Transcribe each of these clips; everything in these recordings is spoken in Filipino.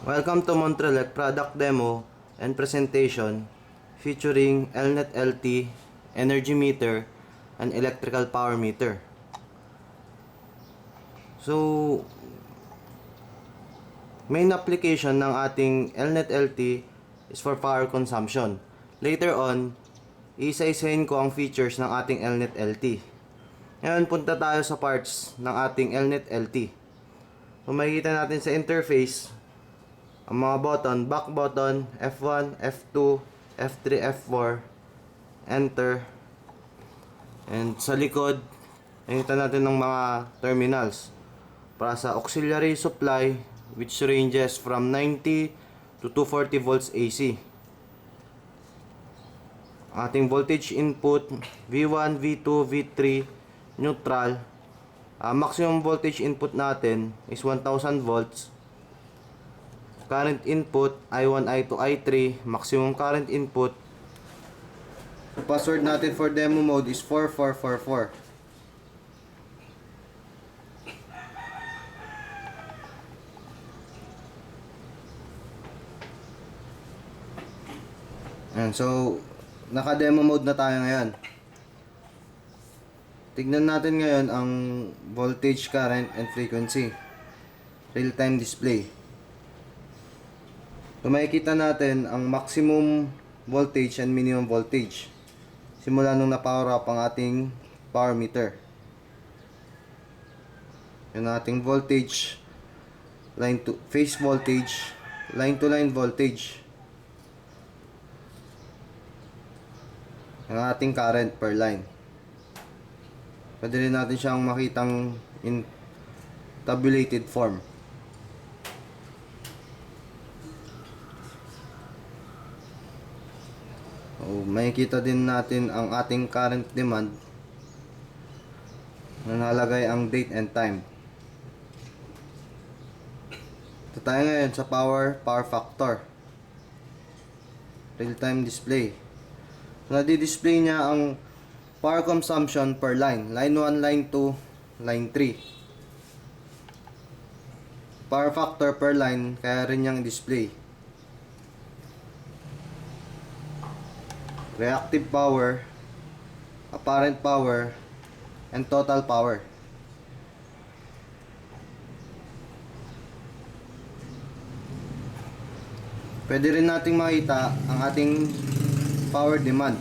Welcome to Montrelec product demo and presentation featuring Elnet LT, energy meter, and electrical power meter. So, main application ng ating Elnet LT is for power consumption. Later on, isa-isahin ko ang features ng ating Elnet LT. Ngayon, punta tayo sa parts ng ating Elnet LT. So, makikita natin sa interface ang mga button, back button, F1, F2, F3, F4, enter. And sa likod, nakita natin ng mga terminals para sa auxiliary supply, which ranges from 90 to 240 volts AC. Ating voltage input, V1, V2, V3, neutral. Maximum voltage input natin is 1000 volts. Current input, I1, I2, I3, maximum current input. So, password natin for demo mode is 4444. And so, naka-demo mode na tayo ngayon. Tignan natin ngayon ang voltage, current, and frequency. Real-time display. So, makikita natin ang maximum voltage and minimum voltage simula nung na-power up ang ating power meter. Yung ating voltage, line to phase voltage, line to line voltage. Yung ating current per line. Pwede rin natin siyang makitang in tabulated form. Makikita din natin ang ating current demand na nalagay ang date and time. Ito tayo ngayon sa power factor, real time display. Nadi-display niya ang power consumption per line, line 1, line 2, line 3. Power factor per line, kaya rin niyang display. Reactive power, apparent power, and total power. Pwede rin nating makita ang ating power demand.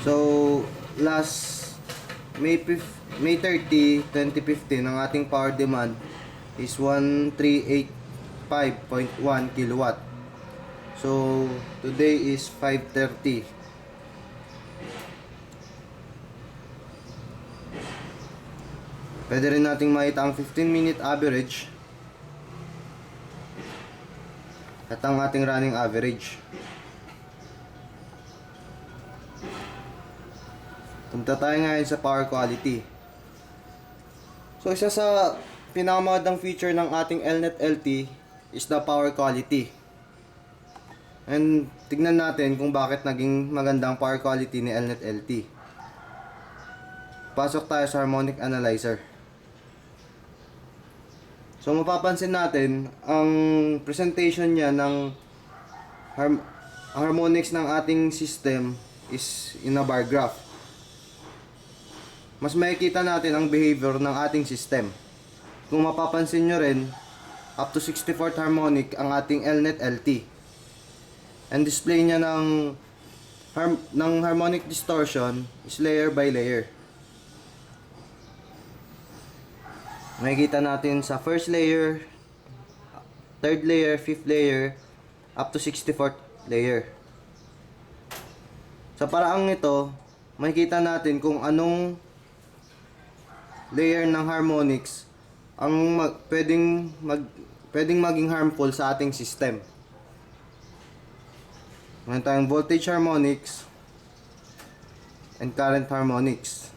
So, last May 30, 2015, ang ating power demand is 1385.1 kilowatt. So, today is 5:30. Pwede rin nating makita ang 15-minute average at ang ating running average. Punta tayo ngayon sa power quality. So, isa sa pinakamagandang feature ng ating Elnet LT is the power quality. And tignan natin kung bakit naging magandang power quality ni Elnet LT. Pasok tayo sa harmonic analyzer. So mapapansin natin ang presentation niya ng harmonics ng ating system is in a bar graph. Mas makikita natin ang behavior ng ating system. Kung mapapansin nyo rin, up to 64th harmonic ang ating Elnet LT. And display niya ng harmonic distortion is layer by layer. Makikita natin sa first layer, third layer, fifth layer, up to 64th layer. Sa paraang ito, makikita natin kung anong layer ng harmonics ang pwedeng maging harmful sa ating system. Meron tayong voltage harmonics and current harmonics.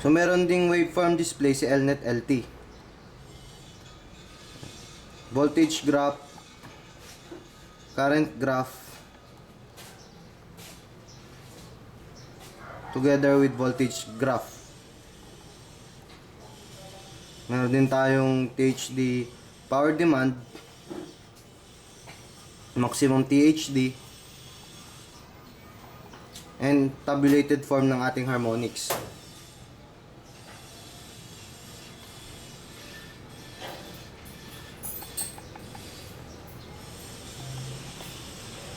So meron ding waveform display si Elnet LT. Voltage graph, current graph together with voltage graph. Meron din tayong THD power demand, maximum THD, and tabulated form ng ating harmonics.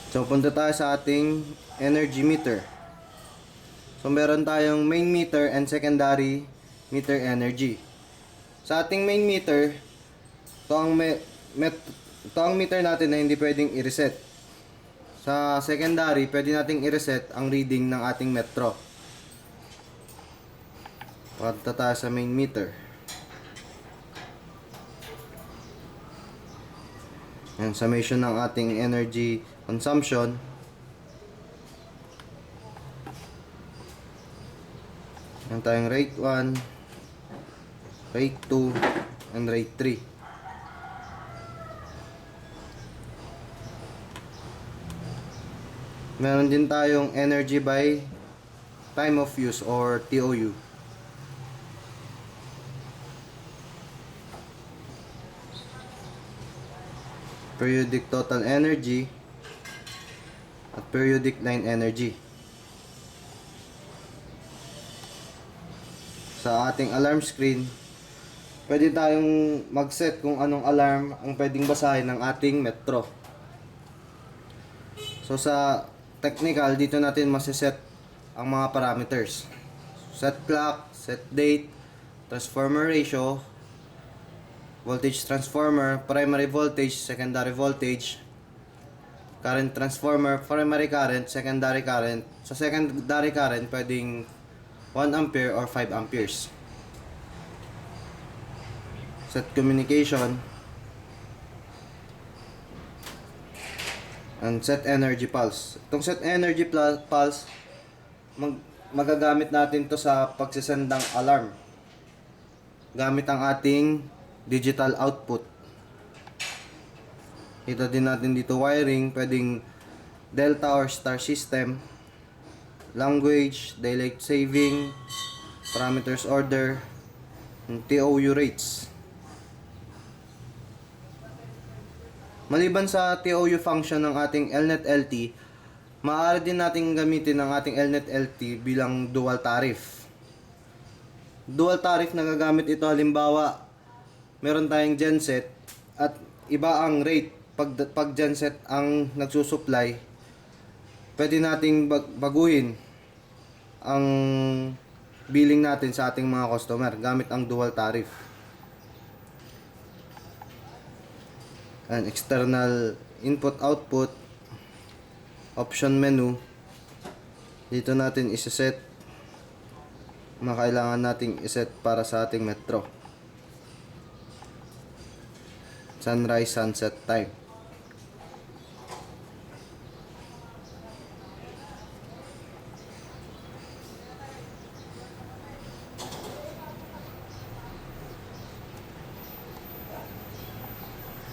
So punta tayo sa ating energy meter. So meron tayong main meter and secondary meter energy. Sa ating main meter, ito ang meter natin na hindi pwedeng i-reset. Sa secondary, pwede nating i-reset ang reading ng ating metro. Punta tayo sa main meter. Yan, summation ng ating energy consumption. Yan tayong rate 1, rate 2, and rate 3. Meron din tayong energy by time of use or TOU. Periodic total energy at periodic line energy. Sa ating alarm screen, pwede tayong mag-set kung anong alarm ang pwedeng basahin ng ating metro. So sa technical, dito natin maseset ang mga parameters. Set clock, set date, transformer ratio, voltage transformer, primary voltage, secondary voltage, current transformer, primary current, secondary current. Sa secondary current, pwedeng 1 ampere or 5 amperes. Set communication and set energy pulse. Itong set energy pulse, magagamit natin to sa pagsisend ng alarm gamit ang ating digital output. Ito din natin dito wiring, pwedeng delta or star system, language, daylight saving, parameters order, and TOU rates. Maliban sa TOU function ng ating Elnet LT, maaari din natin gamitin ang ating Elnet LT bilang dual tariff. Dual tariff, nagagamit ito halimbawa meron tayong genset at iba ang rate pag genset ang nagsusupply. Pwede nating baguhin ang billing natin sa ating mga customer gamit ang dual tariff. And external input output, option menu, dito natin isa-set mga kailangan nating iset para sa ating metro. Sunrise, sunset time.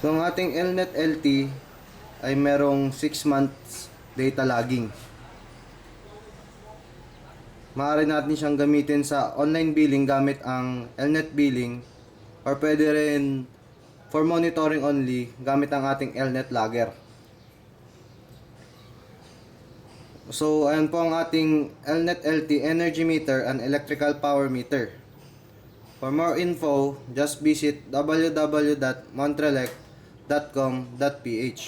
So ang ating Elnet LT ay merong 6 months data logging. Maaari natin siyang gamitin sa online billing gamit ang Elnet billing, or pwede rin for monitoring only gamit ang ating Elnet logger. So ayan po ang ating Elnet LT energy meter and electrical power meter. For more info, just visit www.montrelec.com.ph.